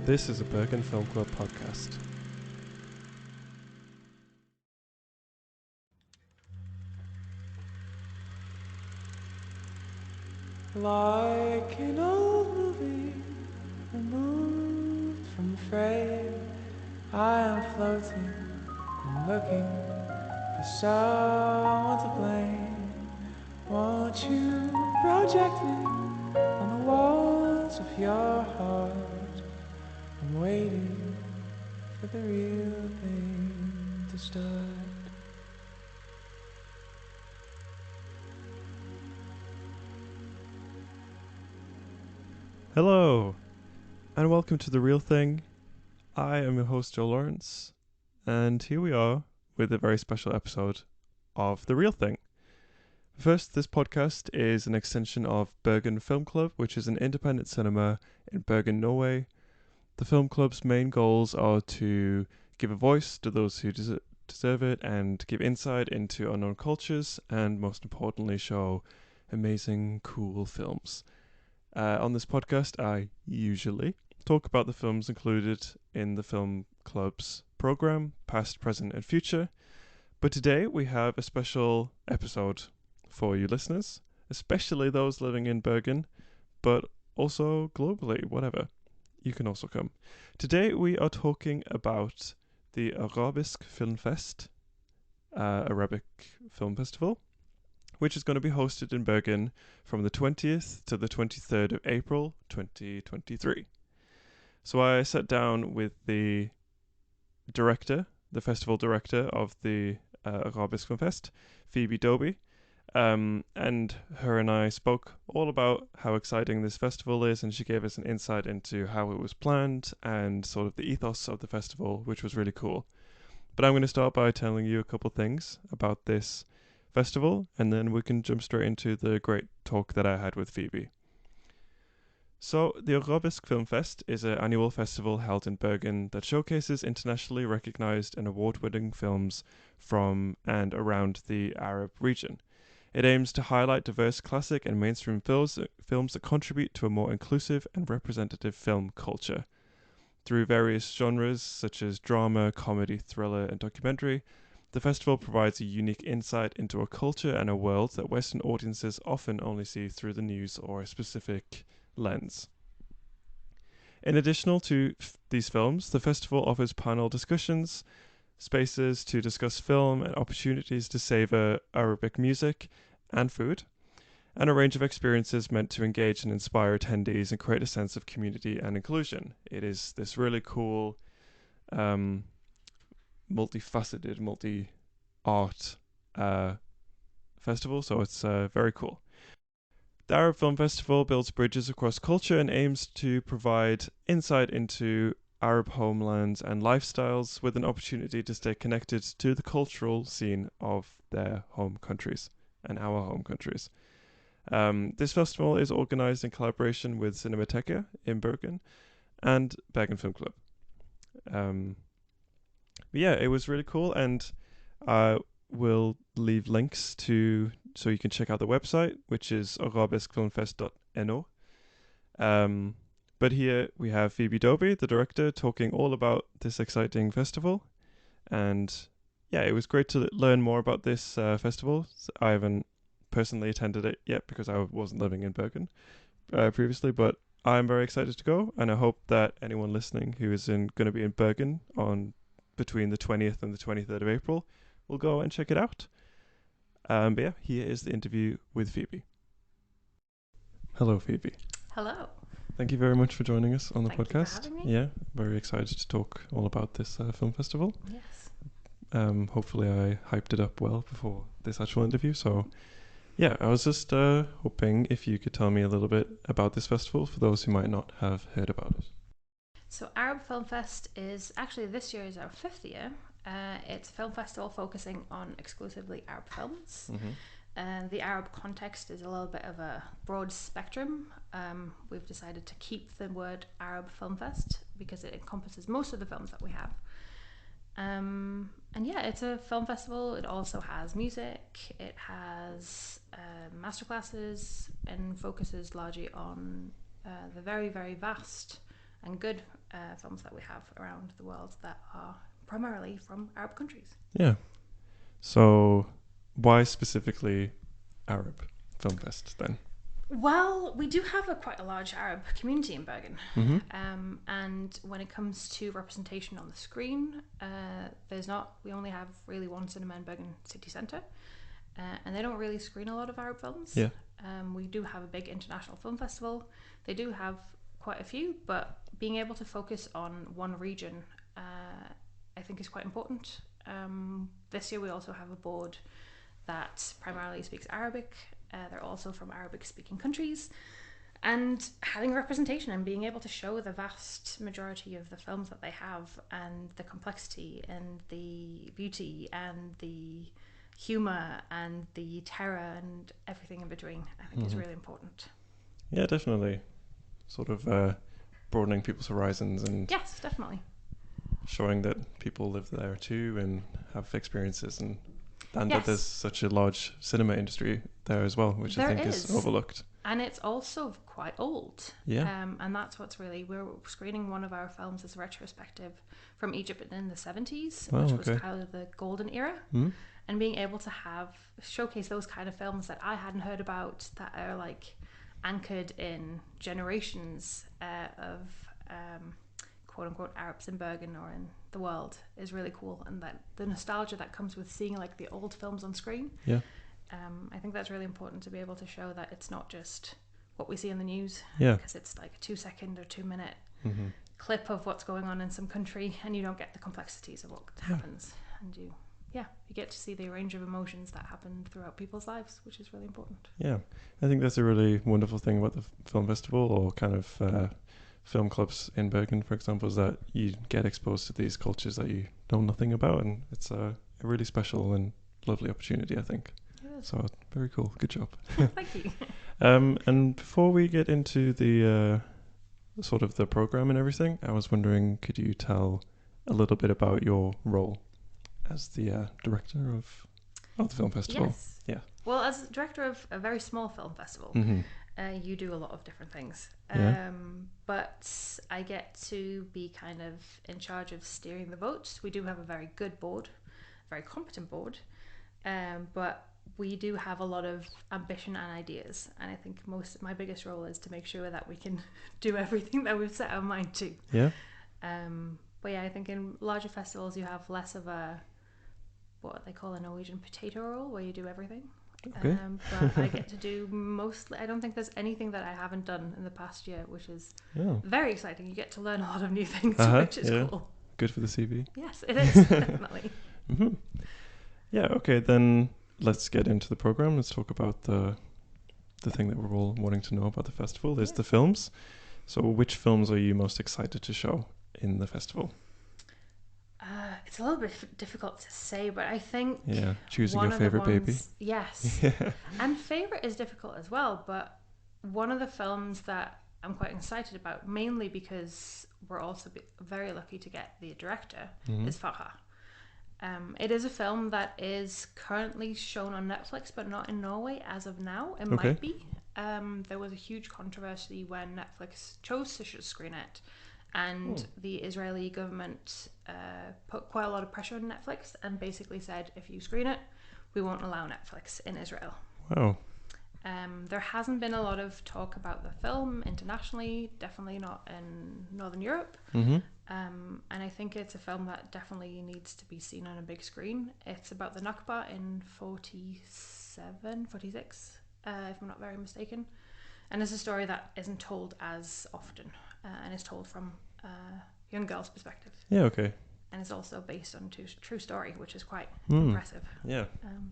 This is a Bergen Film Club podcast. Like an old movie removed from the frame, I am floating and looking for someone to blame. Won't you project me on the walls of your heart? I'm waiting for the real thing to start. Hello, and welcome to The Real Thing. I am your host, Joe Lawrence, and here we are with a very special episode of The Real Thing. First, this podcast is an extension of Bergen Film Club, which is an independent cinema in Bergen, Norway. The film club's main goals are to give a voice to those who deserve it and give insight into unknown cultures and, most importantly, show amazing, cool films. On this podcast, I usually talk about the films included in the film club's program, past, present, and future. But today we have a special episode for you listeners, especially those living in Bergen, but also globally, whatever. You can also come. Today we are talking about the Arabisk Film Fest, Arabic Film Festival, which is going to be hosted in Bergen from the 20th to the 23rd of April 2023. So I sat down with the festival director of the Arabisk Film Fest, Phoebe Doby, and her and I spoke all about how exciting this festival is, and she gave us an insight into how it was planned and sort of the ethos of the festival, which was really cool. But I'm going to start by telling you a couple things about this festival, and then we can jump straight into the great talk that I had with Phoebe. So, the Arabisk Film Fest is an annual festival held in Bergen that showcases internationally recognized and award-winning films from and around the Arab region. It aims to highlight diverse classic and mainstream films that contribute to a more inclusive and representative film culture. Through various genres such as drama, comedy, thriller, and documentary, the festival provides a unique insight into a culture and a world that Western audiences often only see through the news or a specific lens. In addition to these films, the festival offers panel discussions, spaces to discuss film, and opportunities to savor Arabic music and food, and a range of experiences meant to engage and inspire attendees and create a sense of community and inclusion. It is this really cool multifaceted, multi-art festival, so it's very cool. The Arab Film Festival builds bridges across culture and aims to provide insight into Arab homelands and lifestyles with an opportunity to stay connected to the cultural scene of their home countries and our home countries. This festival is organized in collaboration with Cinemateca in Bergen and Bergen Film Club. But yeah, it was really cool, and I will leave links so you can check out the website, which is arabiskfilmfest.no. But here we have Phoebe Doby, the director, talking all about this exciting festival. And yeah, it was great to learn more about this festival. I haven't personally attended it yet because I wasn't living in Bergen previously, but I'm very excited to go, and I hope that anyone listening who is going to be in Bergen on between the 20th and the 23rd of April will go and check it out. But yeah, here is the interview with Phoebe. Hello, Phoebe. Hello. Thank you very much for joining us on the Thank podcast. You for having me. Yeah, very excited to talk all about this film festival. Yes. Hopefully I hyped it up well before this actual interview. So yeah, I was just hoping if you could tell me a little bit about this festival for those who might not have heard about it. So Arab Film Fest is actually, this year is our 5th year. It's a film festival focusing on exclusively Arab films. Mm-hmm. And the Arab context is a little bit of a broad spectrum. We've decided to keep the word Arab Film Fest because it encompasses most of the films that we have. And yeah, it's a film festival. It also has music. It has masterclasses and focuses largely on the very, very vast and good films that we have around the world that are primarily from Arab countries. Yeah. So, why specifically Arab Film Fest then? Well, we do have quite a large Arab community in Bergen, Mm-hmm. and when it comes to representation on the screen, we only have really one cinema in Bergen city centre, and they don't really screen a lot of Arab films. Yeah. We do have a big international film festival. They do have quite a few, but being able to focus on one region, I think, is quite important. This year we also have a board that primarily speaks Arabic. They're also from Arabic-speaking countries. And having representation and being able to show the vast majority of the films that they have, and the complexity and the beauty and the humour and the terror and everything in between, I think is really important. Yeah, definitely. Sort of broadening people's horizons and Yes, definitely. showing that people live there too and have experiences, and that Yes. there's such a large cinema industry there as well, which I There think is is. overlooked. And it's also quite old. Yeah. And that's what's really, we're screening one of our films as retrospective from Egypt in the 70s, Oh, which okay. was kind of the golden era. Hmm? And being able to showcase those kind of films that I hadn't heard about, that are like anchored in generations of quote unquote Arabs in Bergen or in the world, is really cool. And that the nostalgia that comes with seeing like the old films on screen. Yeah. I think that's really important, to be able to show that it's not just what we see in the news, Yeah. because it's like a 2-second or 2-minute Mm-hmm. clip of what's going on in some country, and you don't get the complexities of what happens, and you get to see the range of emotions that happen throughout people's lives, which is really important. Yeah, I think that's a really wonderful thing about the film festival, or kind of film clubs in Bergen, for example, is that you get exposed to these cultures that you know nothing about, and it's a really special and lovely opportunity, I think. It is. So very cool, good job. Thank you. And before we get into the sort of the program and everything, I was wondering, could you tell a little bit about your role as the director of the film festival? Yes. Yeah. Well, as director of a very small film festival, Mm-hmm. you do a lot of different things. Yeah. But I get to be kind of in charge of steering the votes. We do have a very good board, very competent board, but we do have a lot of ambition and ideas. And I think my biggest role is to make sure that we can do everything that we've set our mind to. Yeah. But yeah, I think in larger festivals you have less of a, what they call a Norwegian potato role, where you do everything. Okay. But I get to do mostly, I don't think there's anything that I haven't done in the past year, which is Yeah. very exciting. You get to learn a lot of new things, which is yeah. cool. Good for the CV. Yes, it is, definitely. Mm-hmm. Yeah. Okay. Then let's get into the program. Let's talk about the thing that we're all wanting to know about the festival is the films. So, which films are you most excited to show in the festival? It's a little bit difficult to say, but I think choosing one your of the favorite baby. Yes. Yeah. And favorite is difficult as well, but one of the films that I'm quite excited about, mainly because we're also very lucky to get the director, is Farha. It is a film that is currently shown on Netflix, but not in Norway as of now. It might be. There was a huge controversy when Netflix chose to screen it, and the Israeli government put quite a lot of pressure on Netflix and basically said, if you screen it, we won't allow Netflix in Israel. Wow. There hasn't been a lot of talk about the film internationally, definitely not in Northern Europe. Mm-hmm. And I think it's a film that definitely needs to be seen on a big screen. It's about the Nakba in 46, if I'm not very mistaken. And it's a story that isn't told as often, and is told from a young girl's perspective. Yeah, okay. And it's also based on true story, which is quite Mm. impressive. Yeah.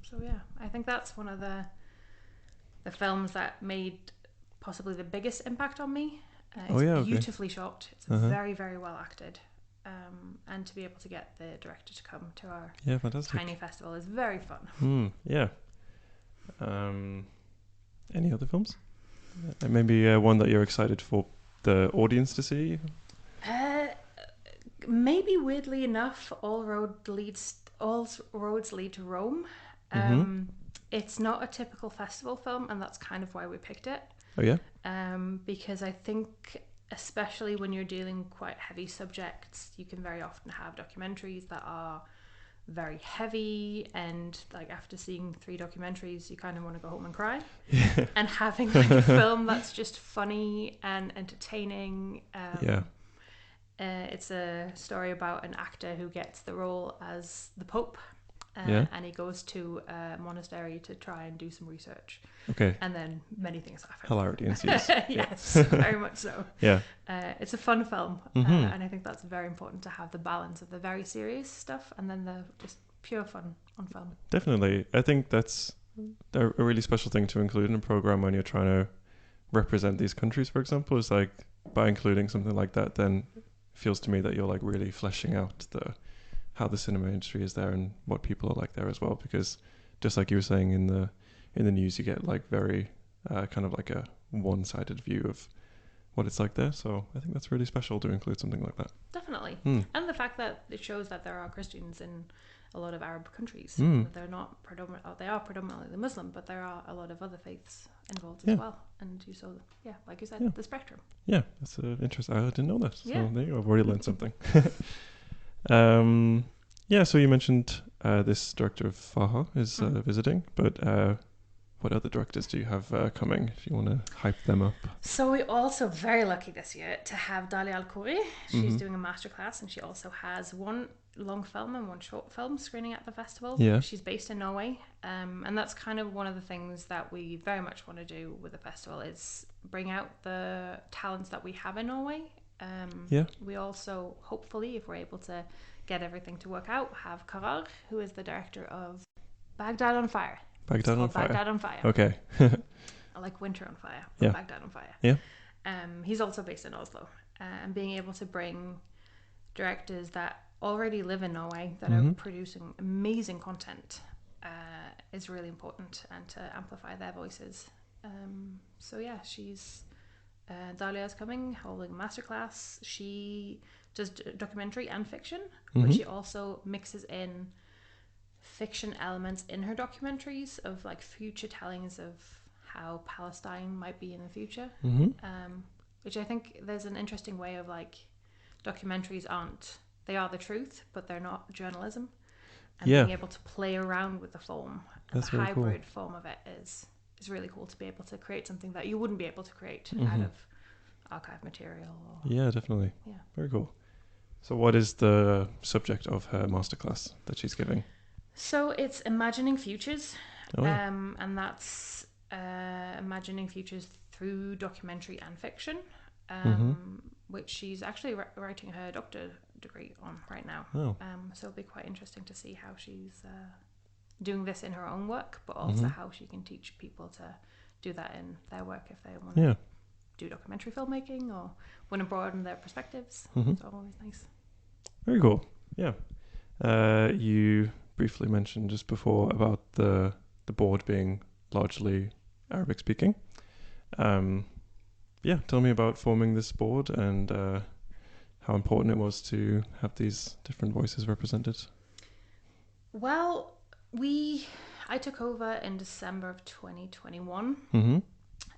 So yeah, I think that's one of the films that made possibly the biggest impact on me. It's beautifully shot. It's very, very well acted. And to be able to get the director to come to our fantastic. tiny festival is very fun. Yeah. Any other films? Maybe one that you're excited for the audience to see? Maybe weirdly enough, All Roads Lead to Rome. It's not a typical festival film, and that's kind of why we picked it. Oh yeah? Because I think especially when you're dealing quite heavy subjects, you can very often have documentaries that are very heavy, and like after seeing 3 documentaries you kind of want to go home and cry. And having like a film that's just funny and entertaining. It's a story about an actor who gets the role as the Pope, and he goes to a monastery to try and do some research. Okay. And then many things happen. Hilarity ensues. Yes, very much so. Yeah. It's a fun film, and I think that's very important to have the balance of the very serious stuff and then the just pure fun on film. Definitely. I think that's a really special thing to include in a program when you're trying to represent these countries, for example, is like by including something like that, then it feels to me that you're like really fleshing out how the cinema industry is there and what people are like there as well. Because just like you were saying in the news, you get like very kind of like a one-sided view of what it's like there. So I think that's really special to include something like that. Definitely. And the fact that it shows that there are Christians in a lot of Arab countries. They're not they are predominantly the Muslim, but there are a lot of other faiths involved as well. And you saw, like you said, the spectrum. Yeah, that's interesting. I didn't know that. So there you go. I've already learned something. So you mentioned this director of Faha is visiting, but what other directors do you have coming, if you want to hype them up? So we're also very lucky this year to have Dalia Al-Khouri. She's doing a masterclass, and she also has one long film and one short film screening at the festival. Yeah. She's based in Norway, and that's kind of one of the things that we very much want to do with the festival is bring out the talents that we have in Norway. We also, hopefully, if we're able to get everything to work out, have Karar, who is the director of Baghdad on Fire. Baghdad on Fire. Baghdad on Fire. Okay. I like Winter on Fire, but Baghdad on Fire. Yeah. He's also based in Oslo, and being able to bring directors that already live in Norway that are producing amazing content is really important, and to amplify their voices. She's Dahlia's coming, holding a masterclass. She does documentary and fiction, but she also mixes in fiction elements in her documentaries of like future tellings of how Palestine might be in the future, which I think there's an interesting way of like documentaries they are the truth, but they're not journalism, and being able to play around with the form and the hybrid form of it is really cool, to be able to create something that you wouldn't be able to create out of archive material. Definitely. Very cool. So what is the subject of her masterclass that she's giving? So it's imagining futures, and that's imagining futures through documentary and fiction, which she's actually writing her doctor degree on right now. So it'll be quite interesting to see how she's doing this in her own work, but also how she can teach people to do that in their work if they want to do documentary filmmaking or want to broaden their perspectives. It's always nice. Very cool. You briefly mentioned just before about the board being largely Arabic speaking. Tell me about forming this board and how important it was to have these different voices represented. Well, I took over in December of 2021,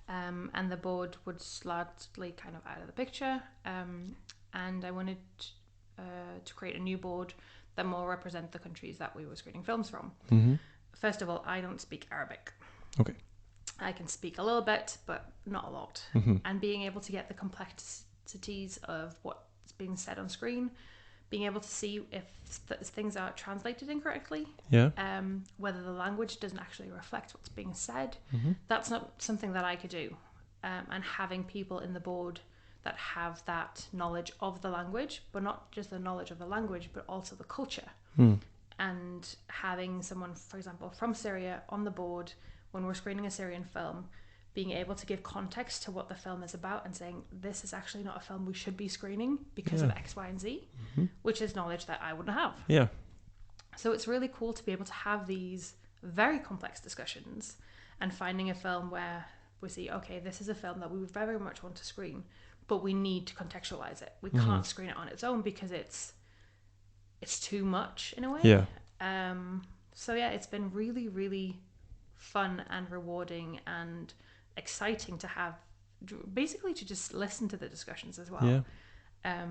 and the board was largely kind of out of the picture, and I wanted to create a new board that more represent the countries that we were screening films from. First of all, I don't speak Arabic. Okay. I can speak a little bit, but not a lot. And being able to get the complexities of what's being said on screen, being able to see if things are translated incorrectly, whether the language doesn't actually reflect what's being said, that's not something that I could do. And having people in the board that have that knowledge of the language, but not just the knowledge of the language, but also the culture. And having someone, for example, from Syria on the board when we're screening a Syrian film, being able to give context to what the film is about and saying, this is actually not a film we should be screening because of X, Y, and Z, which is knowledge that I wouldn't have. So it's really cool to be able to have these very complex discussions and finding a film where we see, okay, this is a film that we would very much want to screen, but we need to contextualize it. We can't screen it on its own because it's too much in a way. It's been really, really fun and rewarding and exciting to have basically to just listen to the discussions as well. Yeah.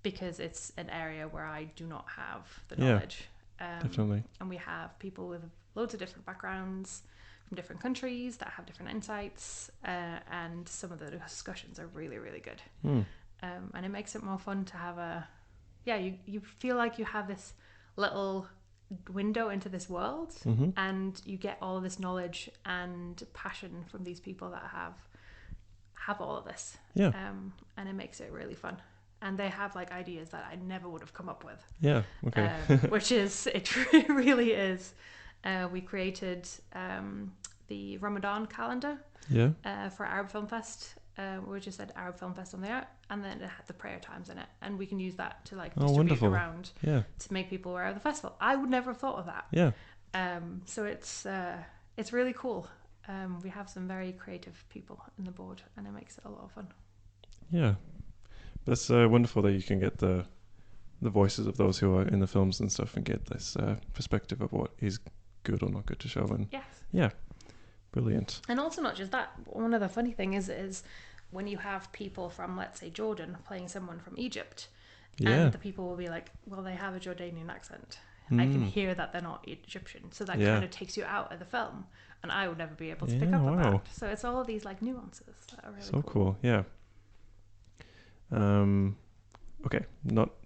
Because it's an area where I do not have the Yeah, knowledge. definitely. And we have people with loads of different backgrounds from different countries that have different insights, and some of the discussions are really, really good. And it makes it more fun to have you feel like you have this little window into this world, and you get all of this knowledge and passion from these people that have all of this. Yeah. And it makes it really fun. And they have like ideas that I never would have come up with. Yeah. Okay. Which is, it really is. We created the Ramadan calendar for Arab Film Fest. We just said Arab Film Fest on there, and then it had the prayer times in it, and we can use that to like distribute around to make people aware of the festival. I would never have thought of that. Yeah. So it's really cool. We have some very creative people in the board, and it makes it a lot of fun. Yeah. That's wonderful that you can get the voices of those who are in the films and stuff, and get this perspective of what is good or not good to show. And yes. Yeah, brilliant. And also not just that, one other funny thing is when you have people from, let's say, Jordan playing someone from Egypt, and the people will be like, well, they have a Jordanian accent. I can hear that they're not Egyptian, so that kind of takes you out of the film, and I would never be able to pick up on that. So it's all of these like nuances that are really so cool. Yeah. Okay,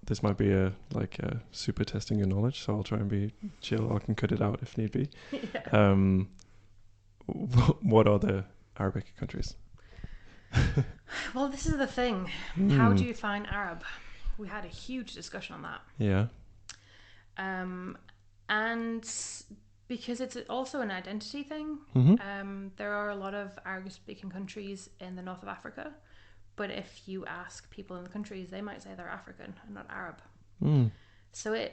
this might be a super testing your knowledge, so I'll try and be chill. I can cut it out if need be. What are the Arabic countries? Well, this is the thing. How do you define Arab? We had a huge discussion on that. Yeah. And because it's also an identity thing, there are a lot of Arabic-speaking countries in the north of Africa. But if you ask people in the countries, they might say they're African and not Arab. So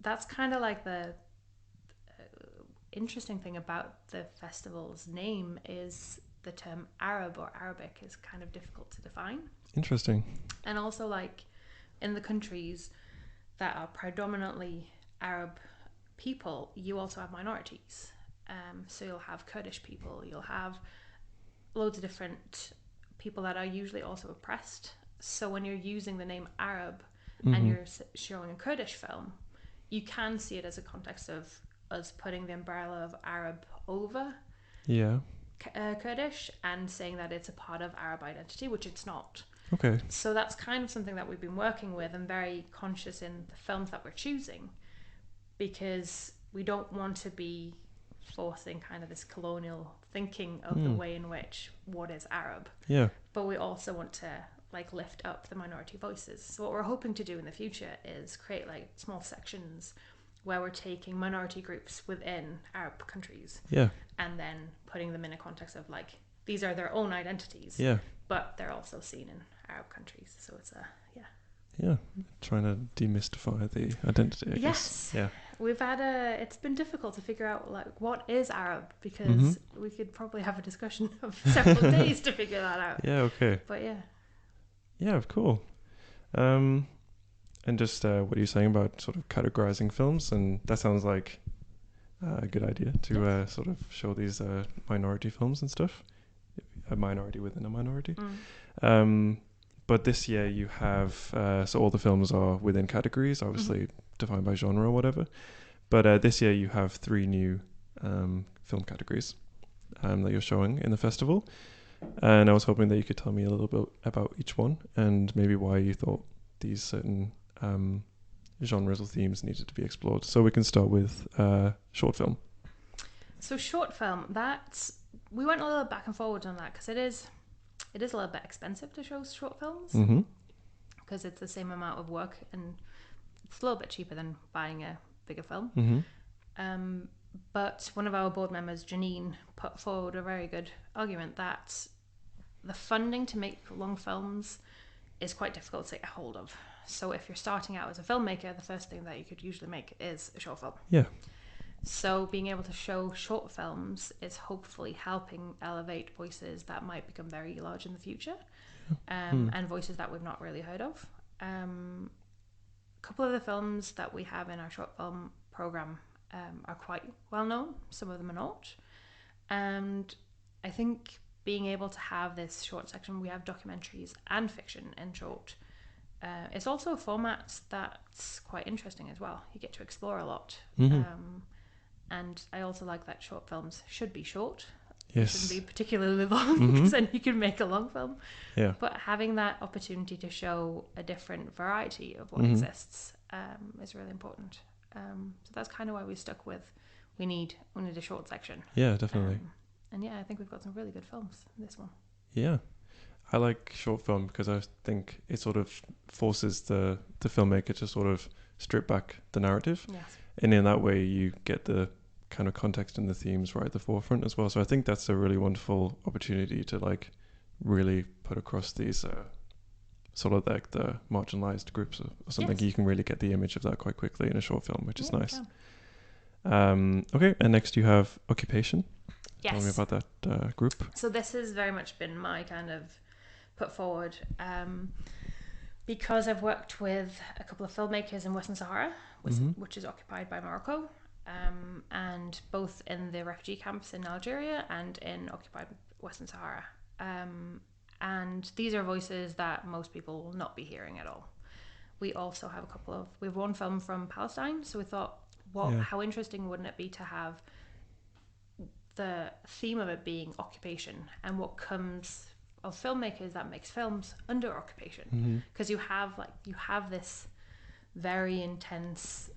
that's kind of like the interesting thing about the festival's name is the term Arab or Arabic is kind of difficult to define. Interesting. And also like in the countries that are predominantly Arab people, you also have minorities. So you'll have Kurdish people, you'll have loads of different people that are usually also oppressed. So when you're using the name Arab and you're showing a Kurdish film, you can see it as a context of us putting the umbrella of Arab over Kurdish and saying that it's a part of Arab identity, which it's not. Okay. So that's kind of something that we've been working with and very conscious in the films that we're choosing, because we don't want to be forcing kind of this colonial thinking of the way in which what is Arab. Yeah. But we also want to like lift up the minority voices. So what we're hoping to do in the future is create like small sections where we're taking minority groups within Arab countries. Yeah. And then putting them in a context of like these are their own identities. Yeah. But they're also seen in Arab countries. So it's yeah, trying to demystify the identity, I guess. Yeah. We've had it's been difficult to figure out like what is Arab, because we could probably have a discussion of several days to figure that out. Yeah, okay. But yeah. Yeah, cool. And just what are you saying about sort of categorizing films? And that sounds like a good idea to sort of show these minority films and stuff. A minority within a minority. But this year you have, so all the films are within categories, obviously defined by genre or whatever. But this year you have 3 new film categories that you're showing in the festival. And I was hoping that you could tell me a little bit about each one and maybe why you thought these certain genres or themes needed to be explored. So we can start with short film. So short film, we went a little back and forward on that because it is a little bit expensive to show short films because it's the same amount of work and it's a little bit cheaper than buying a bigger film. But one of our board members, Janine, put forward a very good argument that the funding to make long films is quite difficult to get a hold of. So if you're starting out as a filmmaker, the first thing that you could usually make is a short film. Yeah. So being able to show short films is hopefully helping elevate voices that might become very large in the future, and voices that we've not really heard of. A couple of the films that we have in our short film program are quite well known. Some of them are not. And I think being able to have this short section, we have documentaries and fiction in short. It's also a format that's quite interesting as well. You get to explore a lot. And I also like that short films should be short. Yes. Shouldn't be particularly long, because then you can make a long film. Yeah. But having that opportunity to show a different variety of what exists is really important. So that's kind of why we stuck with we need a short section. Yeah, definitely. And yeah, I think we've got some really good films in this one. Yeah. I like short film because I think it sort of forces the filmmaker to sort of strip back the narrative. Yes. And in that way, you get the kind of context and the themes right at the forefront as well. So I think that's a really wonderful opportunity to like really put across these sort of like the marginalized groups or something. Yes. You can really get the image of that quite quickly in a short film, which is nice. Yeah. Okay, and next you have Occupation. Yes. Tell me about that group. So this has very much been my kind of put forward because I've worked with a couple of filmmakers in Western Sahara, which is occupied by Morocco, and both in the refugee camps in Algeria and in occupied Western Sahara. And these are voices that most people will not be hearing at all. We also have we have one film from Palestine, so we thought, how interesting wouldn't it be to have the theme of it being occupation and what comes of filmmakers that makes films under occupation, because you have this very intense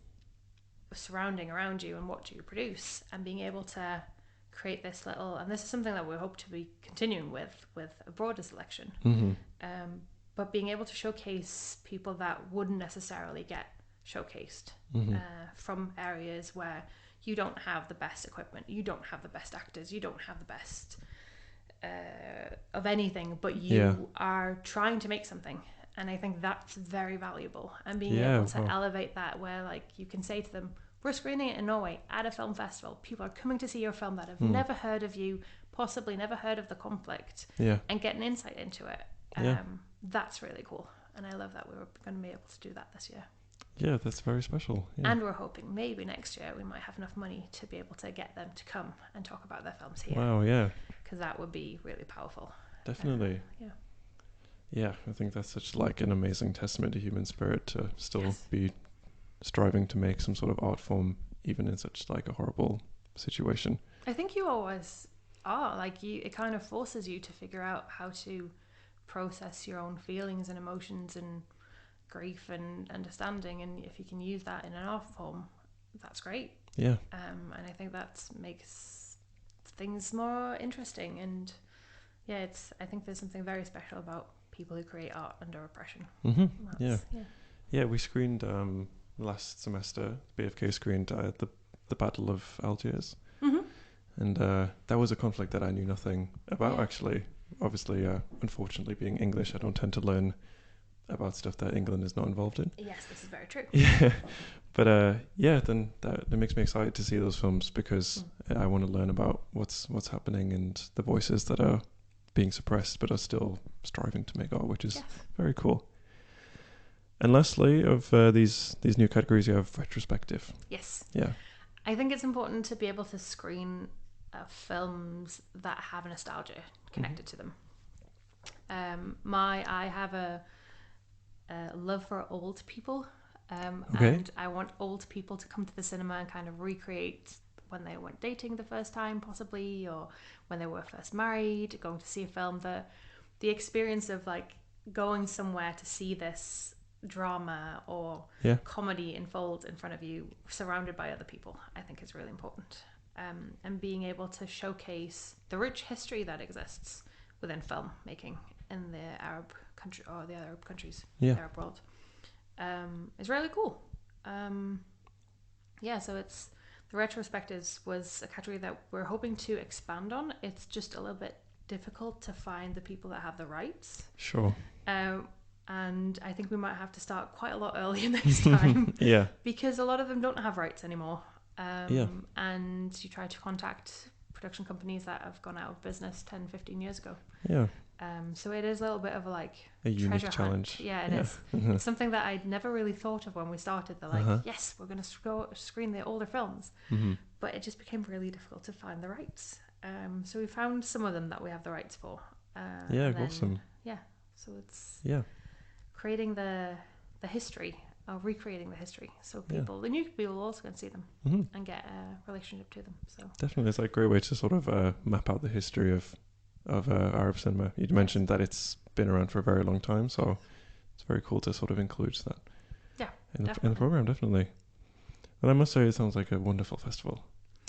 surrounding around you and what do you produce, and being able to create this little, and this is something that we hope to be continuing with a broader selection, but being able to showcase people that wouldn't necessarily get showcased from areas where you don't have the best equipment, you don't have the best actors, you don't have the best of anything, but you are trying to make something. And I think that's very valuable, and being able to elevate that, where like you can say to them, we're screening it in Norway at a film festival, people are coming to see your film that have never heard of you, possibly never heard of the conflict, and get an insight into it. That's really cool, and I love that we were going to be able to do that this year. Yeah, that's very special. Yeah. And we're hoping maybe next year we might have enough money to be able to get them to come and talk about their films here. Wow, yeah. Because that would be really powerful. Definitely. Yeah, I think that's such like an amazing testament to human spirit to still be striving to make some sort of art form even in such like a horrible situation. I think you always are. Like it kind of forces you to figure out how to process your own feelings and emotions and grief and understanding, and if you can use that in an art form, that's great. And I think that makes things more interesting, and I think there's something very special about people who create art under oppression. We screened last semester, BFK screened the Battle of Algiers, and that was a conflict that I knew nothing about actually. Obviously, unfortunately, being English, I don't tend to learn about stuff that England is not involved in. Yes, this is very true. But then that makes me excited to see those films, because I want to learn about what's happening and the voices that are being suppressed but are still striving to make art, which is very cool. And lastly, of these new categories, you have retrospective. Yes. Yeah. I think it's important to be able to screen films that have nostalgia connected to them. I have a love for old people, and I want old people to come to the cinema and kind of recreate when they went dating the first time, possibly, or when they were first married, going to see a film. The experience of like going somewhere to see this drama or comedy unfold in front of you, surrounded by other people, I think is really important. And being able to showcase the rich history that exists within filmmaking in the Arab country or the Arab countries, the Arab world, is really cool. So it's the retrospectives was a category that we're hoping to expand on. It's just a little bit difficult to find the people that have the rights. Sure. And I think we might have to start quite a lot earlier next time. Because a lot of them don't have rights anymore. And you try to contact production companies that have gone out of business 10, 15 years ago. So it is a little bit of a unique challenge. It is. It's something that I'd never really thought of when we started. They're yes, we're going to screen the older films. But it just became really difficult to find the rights. So we found some of them that we have the rights for. Yeah, and then, awesome. Yeah, so it's Yeah, creating the history, or recreating the history, so Yeah. people, the new people, also can see them hmm and get a relationship to them. So definitely, it's like a great way to sort of map out the history of Arab cinema. You mentioned that it's been around for a very long time, so it's very cool to sort of include that. Yeah, in the definitely. program, definitely. And I must say, it sounds like a wonderful festival.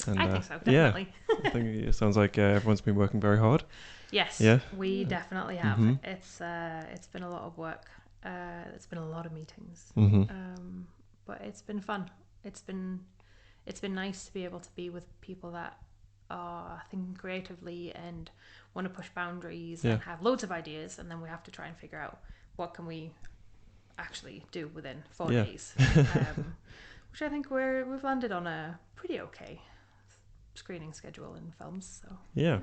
And I think so, yeah, definitely. I think it sounds like everyone's been working very hard. Yes, Yeah. we definitely have. Mm-hmm. It's been a lot of work. It's been a lot of meetings. Mm-hmm. But it's been fun. It's been nice to be able to be with people that are thinking creatively and want to push boundaries Yeah. and have loads of ideas, and then we have to try and figure out what can we actually do within 4 Yeah. days. Which I think we've landed on a pretty okay screening schedule in films. So Yeah.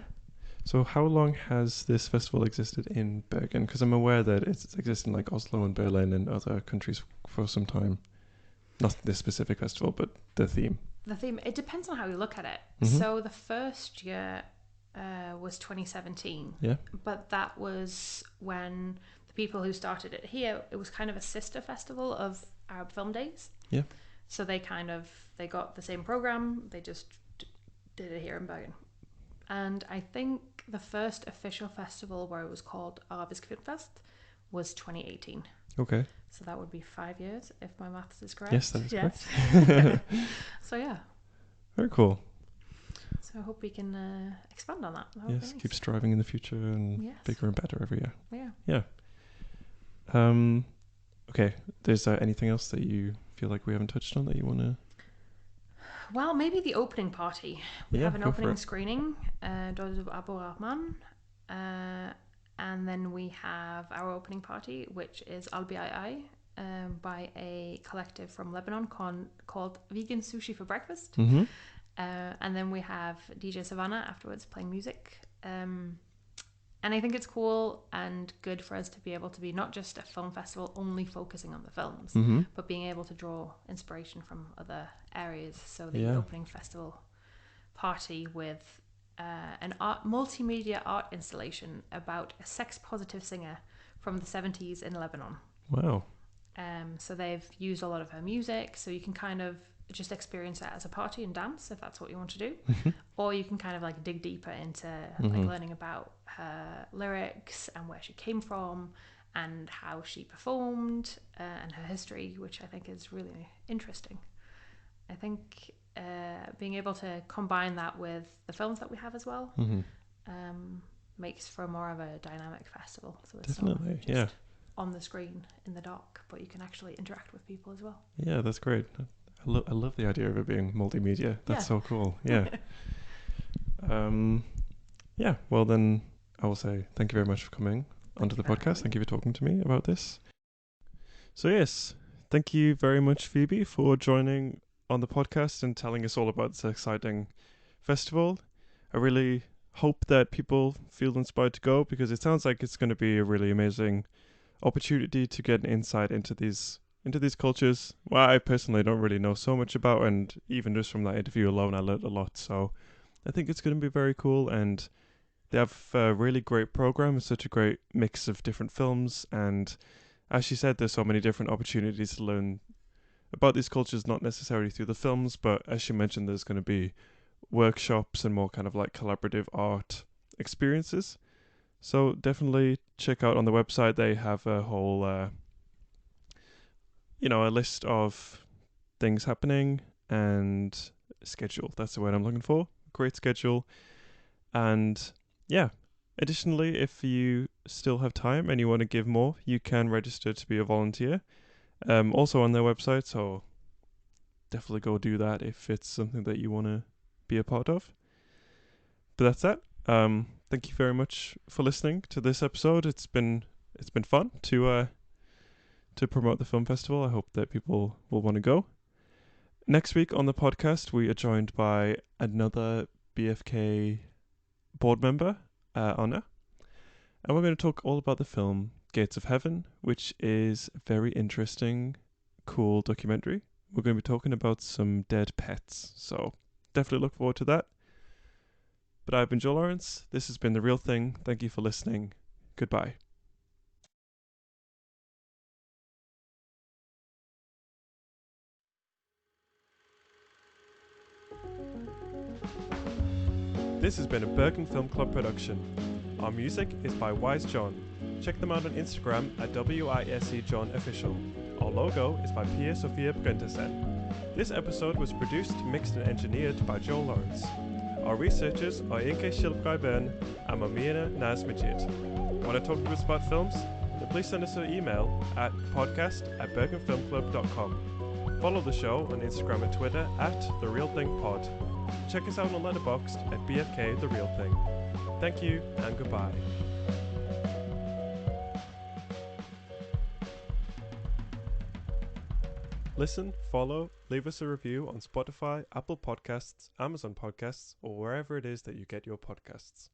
So how long has this festival existed in Bergen? Because I'm aware that it's existed in like Oslo and Berlin and other countries for some time. Not this specific festival, but the theme. the theme, it depends on how you look at it. Mhm. So the first year was 2017. Yeah. But that was when the people who started it here, it was kind of a sister festival of Arab Film Days. Yeah. So they got the same program, they just did it here in Bergen. And I think the first official festival where it was called Arabisk Film Fest was 2018. Okay. So that would be 5 years, if my maths is correct. Yes, that is correct. So yeah. Very cool. So I hope we can expand on that. Yes, keep striving in the future and Yes. bigger and better every year. Yeah. Okay. Is there anything else that you feel like we haven't touched on that you want to? Well, maybe the opening party. We have an go for opening it. screening, Daughters of Abu Rahman. And then we have our opening party, which is Al Biai, by a collective from Lebanon called Vegan Sushi for Breakfast. Mm-hmm. And then we have DJ Savannah afterwards playing music. And I think it's cool and good for us to be able to be not just a film festival only focusing on the films, Mm-hmm. but being able to draw inspiration from other areas. So the Yeah. opening festival party with an multimedia art installation about a sex-positive singer from the 70s in Lebanon. Wow. So they've used a lot of her music, so you can kind of just experience that as a party and dance if that's what you want to do, or you can kind of like dig deeper into like learning about her lyrics and where she came from and how she performed and her history, which I think is really interesting. I think being able to combine that with the films that we have as well makes for more of a dynamic festival. So it's Definitely, not just yeah. on the screen in the dark, but you can actually interact with people as well. Yeah, that's great. I love the idea of it being multimedia. That's so cool. Yeah. Yeah. Well, then I will say thank you very much for coming onto the podcast. Thank you for talking to me about this. So yes, thank you very much, Phoebe, for joining on the podcast and telling us all about this exciting festival. I really hope that people feel inspired to go, because it sounds like it's going to be a really amazing opportunity to get an insight into these cultures. Well, I personally don't really know so much about, and even just from that interview alone, I learned a lot. So I think it's going to be very cool, and they have a really great program. It's such a great mix of different films, and as she said, there's so many different opportunities to learn about these cultures, not necessarily through the films, but as she mentioned, there's going to be workshops and more kind of like collaborative art experiences. So definitely check out on the website. They have a whole, a list of things happening and schedule. That's the word I'm looking for. Great schedule. And yeah, additionally, if you still have time and you want to give more, you can register to be a volunteer. Also on their website, so definitely go do that if it's something that you want to be a part of. But that's that. Thank you very much for listening to this episode. It's been fun to promote the film festival. I hope that people will want to go. Next week on the podcast, we are joined by another BFK board member, Anna, and we're going to talk all about the film Gates of Heaven, which is a very interesting, cool documentary. We're going to be talking about some dead pets, so definitely look forward to that. But I've been Joe Lawrence. This has been The Real Thing. Thank you for listening. Goodbye. This has been a Bergen Film Club production. Our music is by Wise John. Check them out on Instagram at WISEJohnOfficial. Our logo is by Pia Sofia Brentersen. This episode was produced, mixed and engineered by Joe Lawrence. Our researchers are Inke Shilpgaiben and Mamina Nazmajid. Want to talk to us about films? Then please send us an email at podcast@bergenfilmclub.com. Follow the show on Instagram and Twitter at TheRealThingPod. Check us out on Letterboxd at BFK The Real Thing. Thank you and goodbye. Listen, follow, leave us a review on Spotify, Apple Podcasts, Amazon Podcasts, or wherever it is that you get your podcasts.